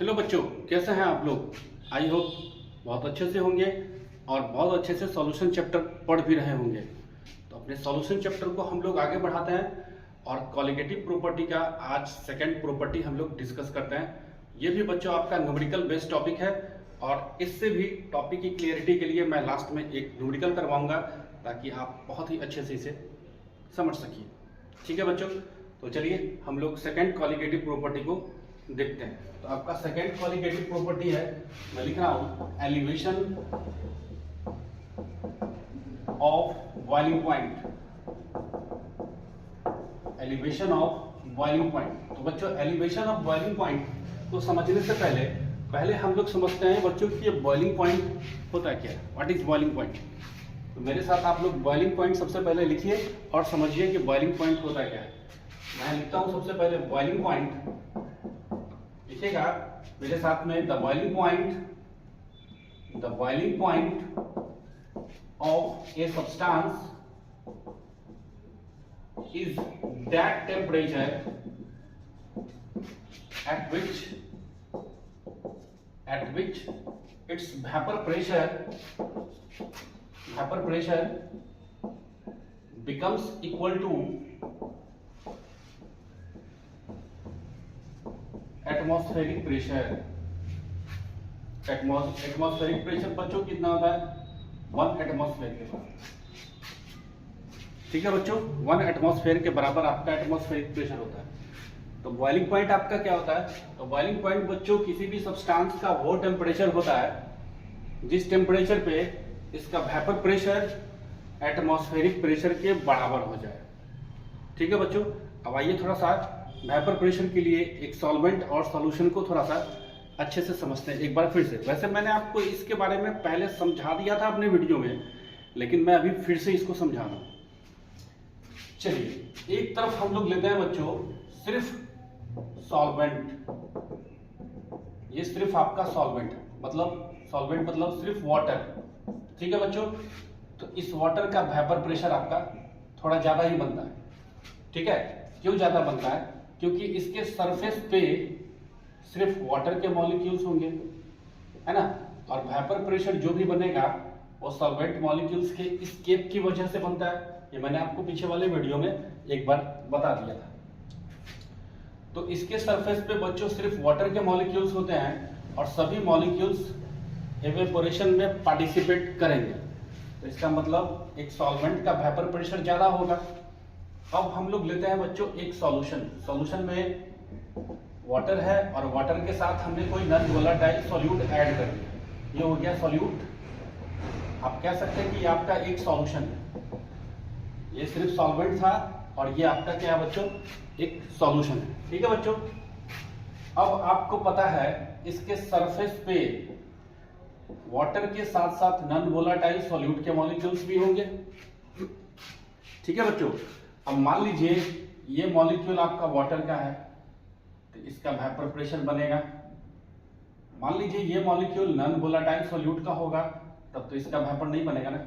Hello बच्चों, कैसे हैं आप लोग। आई होप बहुत अच्छे से होंगे और बहुत अच्छे से सॉल्यूशन चैप्टर पढ़ भी रहे होंगे। तो अपने सॉल्यूशन चैप्टर को हम लोग आगे बढ़ाते हैं और कॉलिगेटिव प्रॉपर्टी का आज सेकंड प्रॉपर्टी हम लोग डिस्कस करते हैं। ये भी बच्चों आपका न्यूमेरिकल बेस्ड टॉपिक है और इससे भी टॉपिक की क्लियरिटी के लिए मैं लास्ट में एक न्यूमेरिकल करवाऊंगा ताकि आप बहुत ही अच्छे से इसे समझ सकिए। ठीक है बच्चों, तो चलिए हम लोग सेकंड कॉलिगेटिव प्रॉपर्टी को देखते हैं। तो आपका सेकंड कॉलिगेटिव प्रॉपर्टी है, मैं लिख रहा हूं elevation of boiling point. Elevation of boiling point. तो बच्चों एलिवेशन ऑफ बॉइलिंग पॉइंट को समझने से पहले हम लोग समझते हैं बच्चों कि ये बॉइलिंग पॉइंट होता क्या है। What is boiling point. तो मेरे साथ आप लोग बॉइलिंग पॉइंट सबसे पहले लिखिए और समझिए कि बॉइलिंग पॉइंट होता क्या है। मैं लिखता हूं सबसे पहले बॉइलिंग पॉइंट, लिखिएगा मेरे साथ में। The boiling point of a substance is that temperature at which its vapor pressure becomes equal to atmospheric pressure। Atmospheric pressure बच्चों कितना होता है, 1 एटमॉस्फेयर के बराबर। ठीक है बच्चों, 1 एटमॉस्फेयर के बराबर आपका एटमॉस्फेरिक प्रेशर होता है। तो बॉइलिंग पॉइंट आपका क्या होता है। तो बॉइलिंग पॉइंट बच्चों किसी भी सब्सटेंस का वो टेम्परेचर होता है जिस टेम्परेचर पे इसका वेपर प्रेशर एटमॉस्फेरिक प्रेशर के बराबर हो जाए। ठीक है बच्चों, अब आइए थोड़ा सा वेपर प्रेशर के लिए एक सॉल्वेंट और सॉल्यूशन को थोड़ा सा अच्छे से समझते हैं एक बार फिर से। वैसे मैंने आपको इसके बारे में पहले समझा दिया था अपने वीडियो में, लेकिन मैं अभी फिर से इसको समझा रहा हूं। चलिए एक तरफ हम लोग लेते हैं बच्चों सिर्फ सॉल्वेंट। ये सिर्फ आपका सॉल्वेंट मतलब सिर्फ वाटर। ठीक है बच्चों, तो इस वाटर का वेपर प्रेशर आपका थोड़ा ज्यादा ही बनता है। ठीक है, क्यों ज्यादा बनता है, क्योंकि इसके सरफेस पे सिर्फ वाटर के मॉलिक्यूल्स होंगे, है ना। और वेपर प्रेशर जो भी बनेगा वो सॉल्वेंट मॉलिक्यूल्स के एस्केप की वजह से बनता है। ये मैंने आपको पीछे वाले वीडियो में एक बार बता दिया था। तो इसके सरफेस पे बच्चों सिर्फ वाटर के मॉलिक्यूल्स होते हैं और सभी मॉलिक्यूल्स एवेपोरेशन में पार्टिसिपेट करेंगे। तो इसका मतलब एक सॉल्वेंट का वेपर प्रेशर ज्यादा होगा। अब हम लोग लेते हैं बच्चों एक सॉल्यूशन में वाटर है और वाटर के साथ हमने कोई नॉन वोलेटाइल सॉल्यूट ऐड कर दिया। ये हो गया सॉल्यूट। आप कह सकते हैं कि आपका एक सॉल्यूशन है। ये सिर्फ सॉल्वेंट था और ये आपका क्या है बच्चों, एक सॉल्यूशन है। ठीक है बच्चों, अब आपको पता है इसके सरफेस पे वाटर के साथ साथ नॉन वोलेटाइल सॉल्यूट के मॉलिक्यूल्स भी होंगे। ठीक है बच्चों, अब मान लीजिए ये मॉलिक्यूल आपका वाटर का है तो इसका वेपर प्रेशर बनेगा। मान लीजिए ये मॉलिक्यूल नॉन वोलेटाइल सॉल्यूट का होगा तब तो इसका वेपर नहीं बनेगा ना।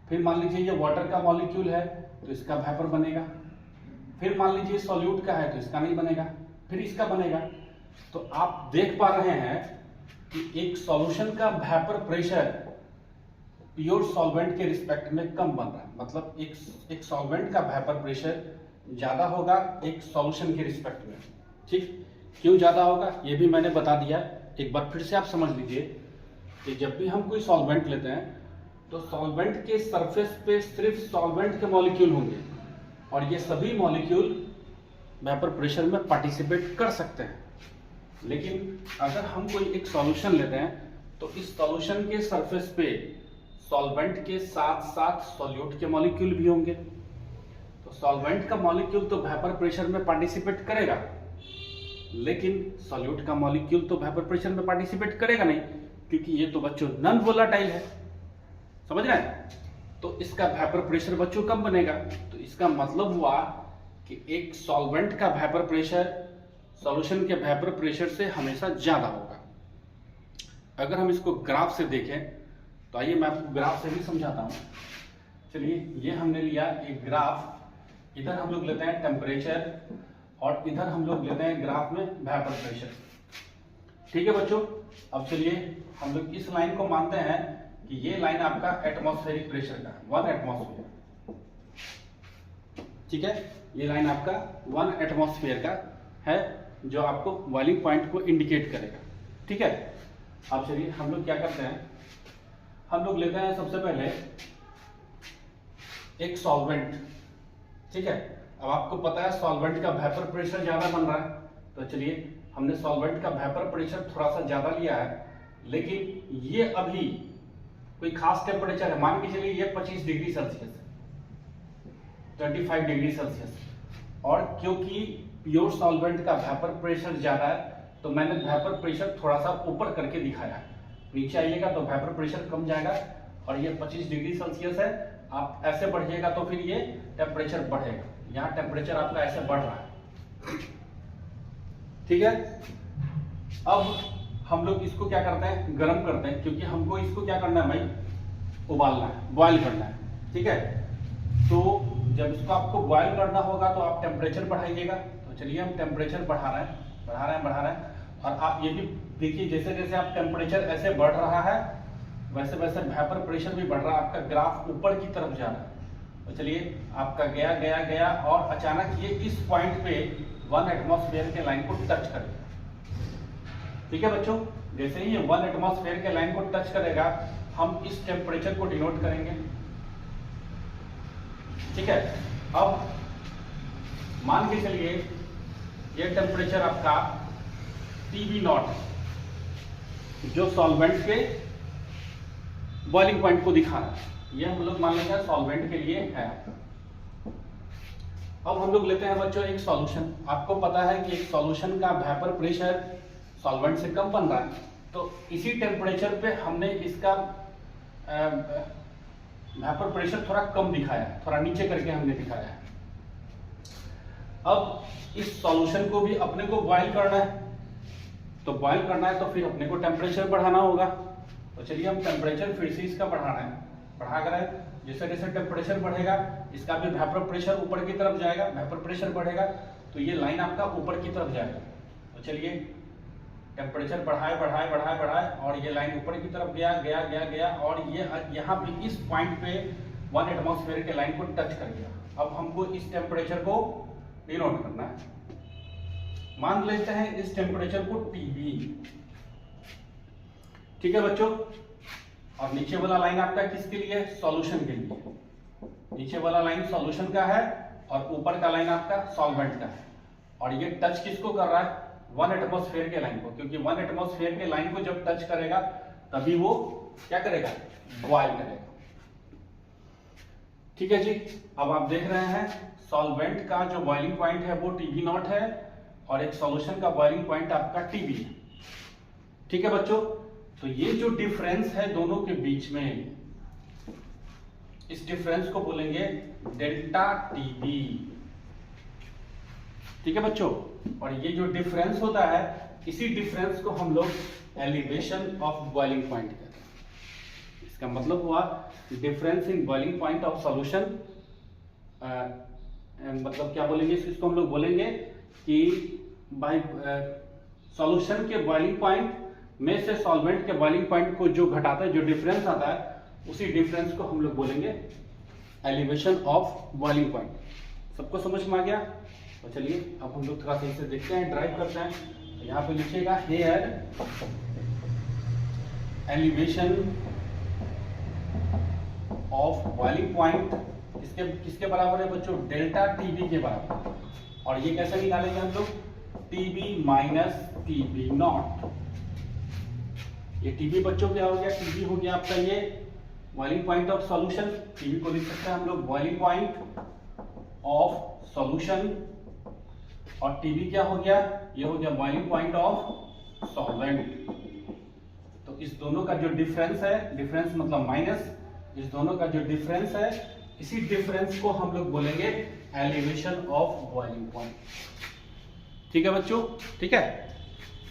फिर मान लीजिए ये वाटर का मॉलिक्यूल है तो इसका वेपर बनेगा। फिर मान लीजिए सॉल्यूट का है तो इसका नहीं बनेगा, फिर इसका बनेगा। तो आप देख पा रहे हैं कि एक सॉल्यूशन का वेपर प्रेशर प्योर सॉल्वेंट के रिस्पेक्ट में कम बन रहा है। मतलब एक सॉल्वेंट का वेपर प्रेशर ज्यादा होगा एक सॉल्यूशन के रिस्पेक्ट में। ठीक, क्यों ज्यादा होगा ये भी मैंने बता दिया। एक बार फिर से आप समझ लीजिए कि जब भी हम कोई सॉल्वेंट लेते हैं तो सॉल्वेंट के सरफेस पे सिर्फ सॉल्वेंट के मॉलिक्यूल होंगे और ये सभी मॉलिक्यूल वेपर प्रेशर में पार्टिसिपेट कर सकते हैं। लेकिन अगर हम कोई एक सॉल्यूशन लेते हैं तो इस सॉल्यूशन के सरफेस पे सॉल्वेंट के साथ साथ सॉल्यूट के मॉलिक्यूल भी होंगे। तो सॉल्वेंट का मॉलिक्यूल तो वेपर प्रेशर में पार्टिसिपेट करेगा, लेकिन सॉल्यूट का मॉलिक्यूल तो वेपर प्रेशर में पार्टिसिपेट करेगा नहीं, क्योंकि ये तो बच्चों नॉन वोलेटाइल है। समझ रहे हैं, तो इसका वेपर प्रेशर बच्चों कम बनेगा। तो इसका मतलब हुआ कि एक सॉल्वेंट का वेपर प्रेशर सॉल्यूशन के वेपर प्रेशर से हमेशा ज्यादा होगा। अगर हम इसको ग्राफ से देखें तो आइए मैं आपको ग्राफ से भी समझाता हूं। चलिए ये हमने लिया एक ग्राफ, इधर हम लोग लेते हैं टेम्परेचर और इधर हम लोग लेते हैं ग्राफ में वेपर प्रेशर। ठीक है बच्चों, अब चलिए हम लोग इस लाइन को मानते हैं कि ये लाइन आपका एटमॉस्फेरिक प्रेशर का 1 एटमॉस्फेयर, ठीक है, ये लाइन आपका 1 एटमॉस्फेयर का है जो आपको बॉइलिंग पॉइंट को इंडिकेट करेगा। ठीक है, अब चलिए हम लोग क्या करते हैं, हम लोग लेते हैं सबसे पहले एक सॉल्वेंट। ठीक है, अब आपको पता है सॉल्वेंट का वेपर प्रेशर ज्यादा बन रहा है, तो चलिए हमने सॉल्वेंट का वेपर प्रेशर थोड़ा सा ज्यादा लिया है, लेकिन ये अभी कोई खास टेम्परेचर है, मान के चलिए ये 25 डिग्री सेल्सियस है, 25 डिग्री सेल्सियस, और क्योंकि प्योर सॉल्वेंट का वेपर प्रेशर ज्यादा है तो मैंने वेपर प्रेशर थोड़ा सा ऊपर करके दिखाया है। नीचे आइएगा तो वेपर प्रेशर कम जाएगा, और ये 25 डिग्री सेल्सियस है, आप ऐसे बढ़िएगा तो फिर ये टेम्परेचर बढ़ेगा। यहाँ टेम्परेचर आपका ऐसे बढ़ रहा है। ठीक है, अब हम लोग इसको क्या करते हैं, गर्म करते हैं, क्योंकि हमको इसको क्या करना है भाई, उबालना है, बॉयल करना है। ठीक है, तो जब इसको आपको बॉयल करना होगा तो आप टेम्परेचर बढ़ाइएगा। तो चलिए हम टेम्परेचर बढ़ा रहे हैं, और आप ये भी देखिए जैसे जैसे आप टेम्परेचर ऐसे बढ़ रहा है वैसे वैसे वेपर प्रेशर भी बढ़ रहा है, आपका ग्राफ ऊपर की तरफ जा रहा है। तो चलिए आपका गया गया गया और अचानक ये इस पॉइंट पे 1 एटमॉस्फेयर के लाइन को टच करेगा। ठीक है बच्चों, जैसे ही ये 1 एटमॉस्फेयर के लाइन को टच करेगा हम इस टेम्परेचर को डिनोट करेंगे। ठीक है, अब मान के चलिए ये टेम्परेचर आपका TB नॉट जो सॉल्वेंट के बॉइलिंग पॉइंट को दिखा रहा है, ये हम लोग मान लेंगे सॉल्वेंट के लिए है। अब हम लोग लेते हैं बच्चों एक सॉल्यूशन। आपको पता है कि एक सॉल्यूशन का वेपर प्रेशर सॉल्वेंट से कम बन रहा है, तो इसी टेम्परेचर पे हमने इसका वेपर प्रेशर थोड़ा कम दिखाया है, थोड़ा नीचे करके हमने दिखाया है। अब इस सॉल्यूशन को भी अपने को बॉयल करना है, तो बॉयल करना है तो फिर अपने को टेम्परेचर बढ़ाना होगा। तो चलिए हम टेम्परेचर फिर से इसका बढ़ा कर है, जैसे जैसे टेम्परेचर बढ़ेगा इसका भी वेपर प्रेशर ऊपर की तरफ जाएगा, वेपर प्रेशर बढ़ेगा तो ये लाइन आपका ऊपर की तरफ जाएगा। तो चलिए टेम्परेचर बढ़ाए और ये लाइन ऊपर की तरफ गया और ये यहाँ पे इस पॉइंट पे 1 एटमॉस्फेयर के लाइन को टच कर गया। अब हमको इस टेम्परेचर को डिनोट करना है, मान लेते हैं इस टेम्परेचर को TB। ठीक है बच्चों, और नीचे वाला लाइन आपका किसके लिए, सॉल्यूशन के लिए। नीचे वाला लाइन सॉल्यूशन का है और ऊपर का लाइन आपका सॉल्वेंट का है, और ये टच किसको कर रहा है, 1 एटमॉस्फेयर के लाइन को, क्योंकि 1 एटमॉस्फेयर के लाइन को जब टच करेगा तभी वो क्या करेगा, बॉयल करेगा। ठीक है जी, अब आप देख रहे हैं सॉल्वेंट का जो बॉइलिंग पॉइंट है वो TB नॉट है, और एक सॉल्यूशन का बॉइलिंग पॉइंट आपका TB है। ठीक है बच्चों, तो ये जो डिफरेंस है दोनों के बीच में, इस डिफरेंस को बोलेंगे डेल्टा TB। ठीक है बच्चों, और ये जो डिफरेंस होता है इसी डिफरेंस को हम लोग एलिवेशन ऑफ बॉइलिंग पॉइंट कहते हैं। इसका मतलब हुआ difference in boiling point of solution. मतलब क्या बोलेंगे इसको, हम लोग बोलेंगे कि बाय सॉल्यूशन के बॉइलिंग पॉइंट में से सॉल्वेंट के बॉइलिंग पॉइंट को जो घटाता है, जो डिफरेंस आता है, उसी डिफरेंस को हम लोग बोलेंगे एलिवेशन ऑफ बॉइलिंग पॉइंट। सबको समझ में आ गया? तो चलिए अब हम लोग थोड़ा सा इसे देखते हैं, ड्राइव करते हैं। तो यहाँ पे लिखिएगा here elevation of boiling point किसके बराबर है बच्चों, डेल्टा TB के बराबर। और ये कैसे निकालेंगे हम लोग, TB माइनस TB नॉट। ये TB बच्चों क्या हो गया, TB हो गया आपका ये boiling point of solution. TB को लिख सकते हैं हम लोग बॉइलिंग पॉइंट ऑफ सॉल्यूशन, और TB क्या हो गया, ये हो गया बॉइलिंग पॉइंट ऑफ सॉल्वेंट। तो इस दोनों का जो डिफरेंस है, डिफरेंस मतलब माइनस, इस दोनों का जो डिफरेंस है, इसी डिफरेंस को हम लोग बोलेंगे एलिवेशन ऑफ बॉइलिंग पॉइंट। ठीक है बच्चों, ठीक है।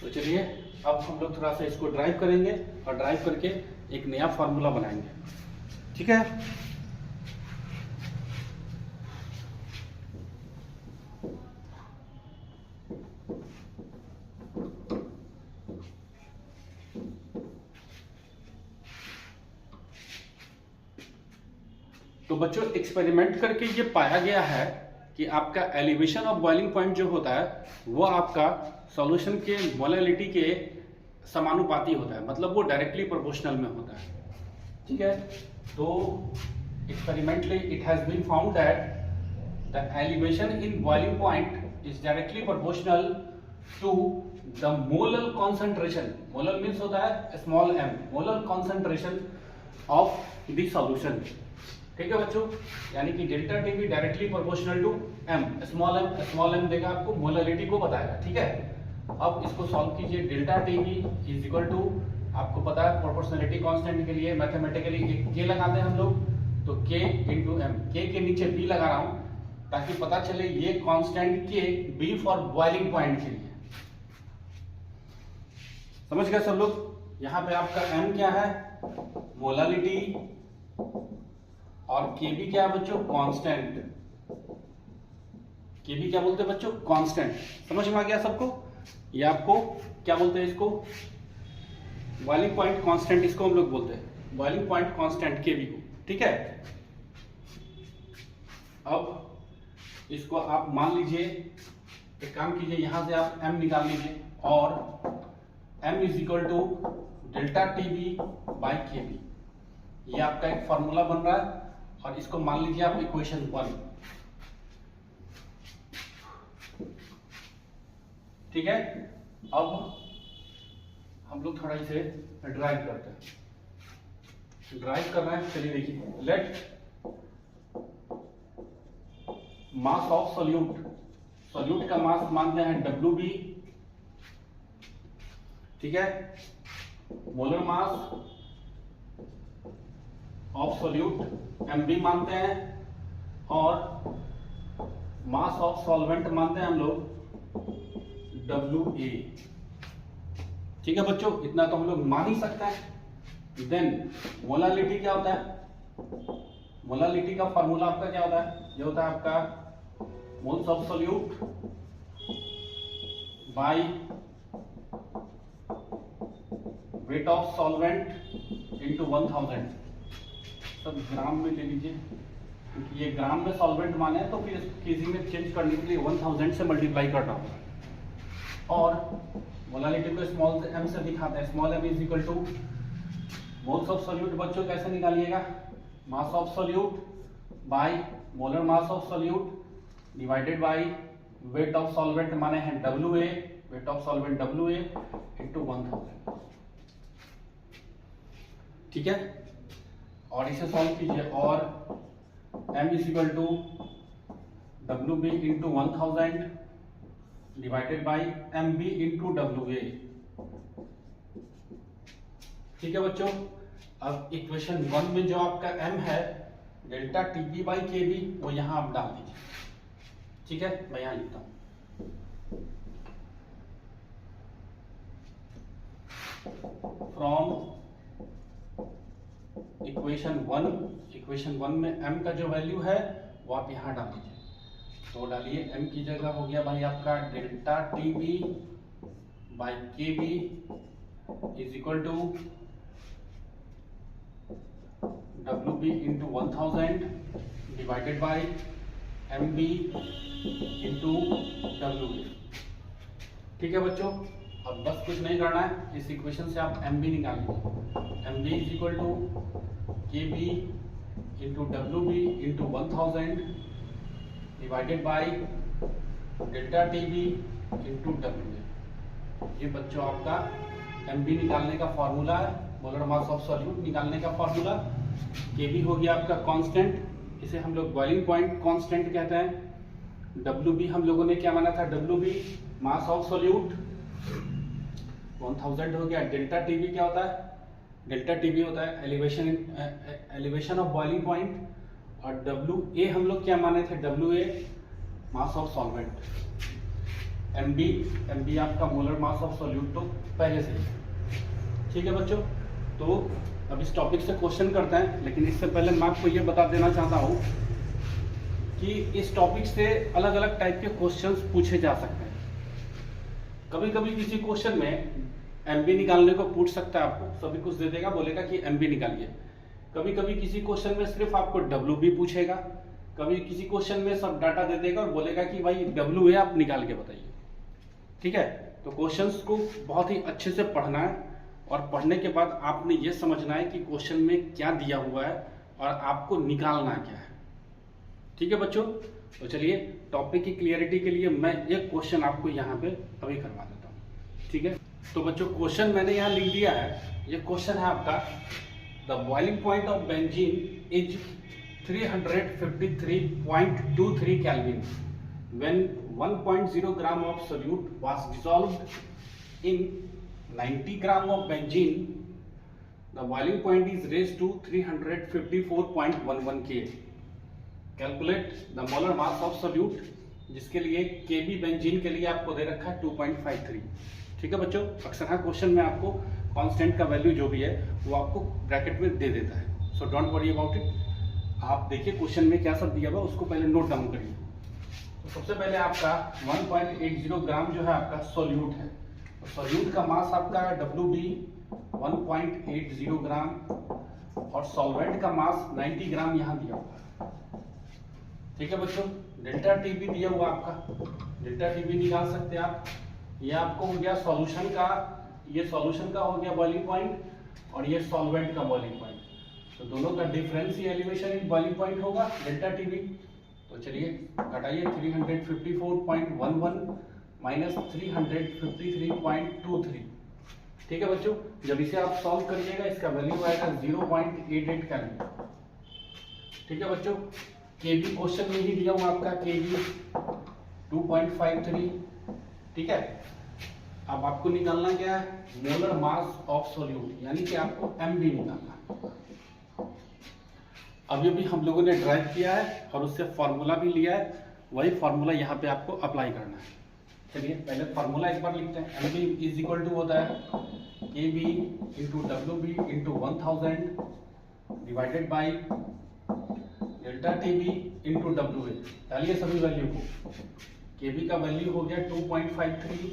तो चलिए अब हम लोग थोड़ा सा इसको ड्राइव करेंगे, और ड्राइव करके एक नया फॉर्मूला बनाएंगे। ठीक है, तो बच्चों एक्सपेरिमेंट करके ये पाया गया है कि आपका एलिवेशन ऑफ बॉइलिंग पॉइंट जो होता है वो आपका सॉल्यूशन के मोलैलिटी के समानुपाती होता है, मतलब वो डायरेक्टली प्रोपोर्शनल में होता है। ठीक है, तो experimentally it has been found that the elevation in boiling point is directly proportional to the molar concentration. Molar means होता है small m, molar concentration of the solution. ठीक है बच्चों, यानी कि डेल्टा टी भी directly proportional to m, small m देगा आपको, मोलरिटी को बताएगा। ठीक है, अब इसको सॉल्व कीजिए। Delta T B is equal to, आपको पता है प्रोपोर्शनलिटी कांस्टेंट के लिए मैथमेटिकली एक k लगाते हैं हम लोग, तो k इंटू m, k के नीचे b लगा रहा हूं ताकि पता चले ये constant k b for boiling point के लिए। समझ गए सब लोग? यहाँ पे आपका m क्या है, मोलालिटी, और kb क्या है बच्चों, कांस्टेंट। kb क्या बोलते हैं बच्चों, कांस्टेंट। समझ में आ गया सबको? ये आपको क्या बोलते हैं, इसको बॉइलिंग पॉइंट कांस्टेंट, इसको हम लोग बोलते हैं बॉइलिंग पॉइंट कांस्टेंट kb को। ठीक है, अब इसको आप मान लीजिए, एक काम कीजिए, यहां से आप m निकाल लीजिए और m is equal to delta T B by K B, ये आपका एक फॉर्मूला बन रहा है और इसको मान लीजिए आप इक्वेशन 1। ठीक है, अब हम लोग थोड़ा इसे ड्राइव करते हैं। ड्राइव कर रहे हैं, चलिए देखिए, let mass of solute, solute का मास मानते हैं WB। ठीक है, molar mass of solute MB मानते हैं और मास ऑफ सॉल्वेंट मानते हैं हम लोग WA। ठीक है बच्चों, इतना तो हम लोग मान ही सकते हैं। देन मोलालिटी क्या होता है, मोलालिटी का फॉर्मूला आपका क्या होता है, ये होता है आपका moles of solute bye weight of solvent into 1000। सब ग्राम में ले लीजिए, क्योंकि ये ग्राम में सॉल्वेंट माने हैं, तो फिर केजी में चेंज करने के लिए 1000 से मल्टीप्लाई करना होगा। और मोलालिटी को स्मॉल m से दिखाते हैं, small m is equal to moles of solute. बच्चों कैसे निकालिएगा, mass of solute by molar mass of solute divided by weight of solvent माने हैं WA, weight of solvent WA into 1000। ठीक है, और इसे सॉल्व कीजिए, और m is equal to WB into 1000 divided by MB into WA। ठीक है बच्चों, अब इक्वेशन 1 में जो आपका m है डेल्टा TB बाई KB, वो यहां आप डाल दीजिए। ठीक है, मैं यहां लिखता हूं, फ्रॉम इक्वेशन 1 में m का जो वैल्यू है वो आप यहां डाल दीजिए। तो डालिए, m की जगह हो गया भाई आपका delta TB by KB is equal to WB into 1000 divided by MB into WA। ठीक है बच्चों, अब बस कुछ नहीं करना है, इस इक्वेशन से आप MB निकाल लीजिए। MB is equal to KB into WB into 1000 divided by delta TB into WA। ये बच्चों आपका MB निकालने का फॉर्मूला है, मोलर मास ऑफ सॉल्यूट निकालने का फॉर्मूला। KB हो गया आपका कांस्टेंट, इसे हम लोग बॉइलिंग पॉइंट कांस्टेंट कहते हैं। WB हम लोगों ने क्या माना था, WB मास ऑफ सॉल्यूट 1000 हो गया। डेल्टा TB क्या होता है, डेल्टा TB होता है एलिवेशन ऑफ बॉइलिंग पॉइंट, और WA हम लोग क्या माने थे, WA mass of solvent. MB आपका मोलर मास ऑफ सॉल्यूट तो पहले से ही। ठीक है बच्चों, तो अब इस टॉपिक से क्वेश्चन करते हैं, लेकिन इससे पहले मैं आपको ये बता देना चाहता हूँ कि इस टॉपिक से अलग अलग टाइप के क्वेश्चंस पूछे जा सकते हैं। कभी कभी किसी क्वेश्चन में MB निकालने को पूछ सकता है, आपको सभी कुछ दे देगा, बोलेगा कि MB निकालिए। कभी कभी किसी क्वेश्चन में सिर्फ आपको WB पूछेगा, कभी किसी क्वेश्चन में सब डाटा दे देगा और बोलेगा कि भाई WA आप निकाल के बताइए। ठीक है, तो क्वेश्चंस को बहुत ही अच्छे से पढ़ना है और पढ़ने के बाद आपने ये समझना है कि क्वेश्चन में क्या दिया हुआ है और आपको निकालना क्या है। ठीक है बच्चों, तो चलिए टॉपिक की क्लियरिटी के लिए मैं एक क्वेश्चन आपको यहाँ पे अभी करवा देता हूँ। ठीक है, तो बच्चों क्वेश्चन मैंने यहाँ लिख दिया है। ये क्वेश्चन है आपका, the boiling point of benzene is 353.23 Kelvin when 1.0 gram of solute was dissolved in 90 gram of benzene. The boiling point is raised to 354.11 K. Calculate the molar mass of solute, जिसके लिए Kb benzene के लिए आपको दे रखा है 2.53। ठीक है बच्चों, अक्सर हाँ क्वेश्चन में आपको कांस्टेंट का वैल्यू जो भी है वो आपको ब्रैकेट में दे देता है, so don't worry about it. आप देखिए क्वेश्चन में क्या सब दिया हुआ उसको पहले नोट डाउन करिए। तो सबसे पहले आपका 1.80 ग्राम जो है आपका सोल्यूट है, तो सोल्यूट का मास आपका WB 1.80 ग्राम और सॉल्वेंट का मास 90 ग्राम यहाँ दिया हुआ है। ठीक है बच्चों, डेल्टा टी भी दिया हुआ आपका, डेल्टा टी भी निकाल सकते हैं आप। ये आपको हो गया सॉल्यूशन का, ये सॉल्यूशन का हो गया बॉइलिंग पॉइंट और ये सॉल्वेंट का बॉइलिंग पॉइंट, तो दोनों का difference he elevation in boiling point होगा डेल्टा टी भी। तो चलिए घटाइए 354.11 माइनस 353.23। ठीक है बच्चों, जब इसे आप सॉल्व करिएगा इसका वैल्यू आएगा 0.88 केल्विन। ठीक है बच्चों, केबी क्वेश्चन में ही दिया हुआ आपका केबी 2.53। ठीक है, अब आपको निकालना क्या है, मोलर मास ऑफ सोल्यूट, यानी कि आपको MB निकालना है। अभी अभी हम लोगों ने ड्राइव किया है और उससे फॉर्मूला भी लिया है, वही फॉर्मूला यहाँ पे आपको अप्लाई करना है। चलिए पहले फॉर्मूला एक बार लिखते हैं। MB इज इक्वल टू होता है KB into WB into 1000 divided by delta TB into WA। डालिए सभी वैल्यू को। KB का वैल्यू हो गया 2.53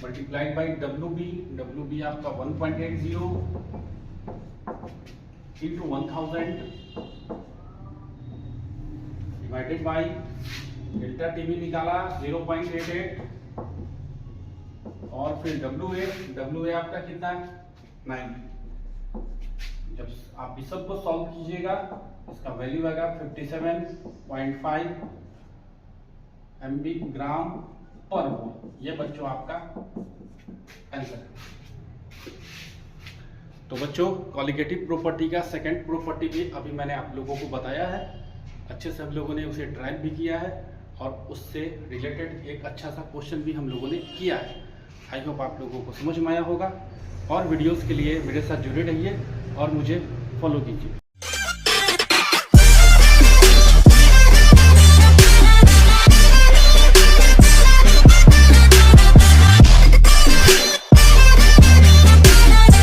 मल्टीप्लाइड बाई WB आपका 1.80 into 1000 divided by delta TB निकाला 0.88 और फिर WA आपका कितना है 9। जब आप इस सब को सॉल्व कीजिएगा इसका वैल्यू आएगा 57.5 MB ग्राम पर मोल। ये बच्चों आपका आंसर है। तो बच्चों कॉलिगेटिव प्रॉपर्टी का सेकंड प्रॉपर्टी भी अभी मैंने आप लोगों को बताया है, अच्छे से हम लोगों ने उसे ड्राइव भी किया है और उससे रिलेटेड एक अच्छा सा क्वेश्चन भी हम लोगों ने किया है। आई होप आप लोगों को समझ में आया होगा, और वीडियोस के लिए मेरे साथ जुड़े रहिए और मुझे फॉलो कीजिए।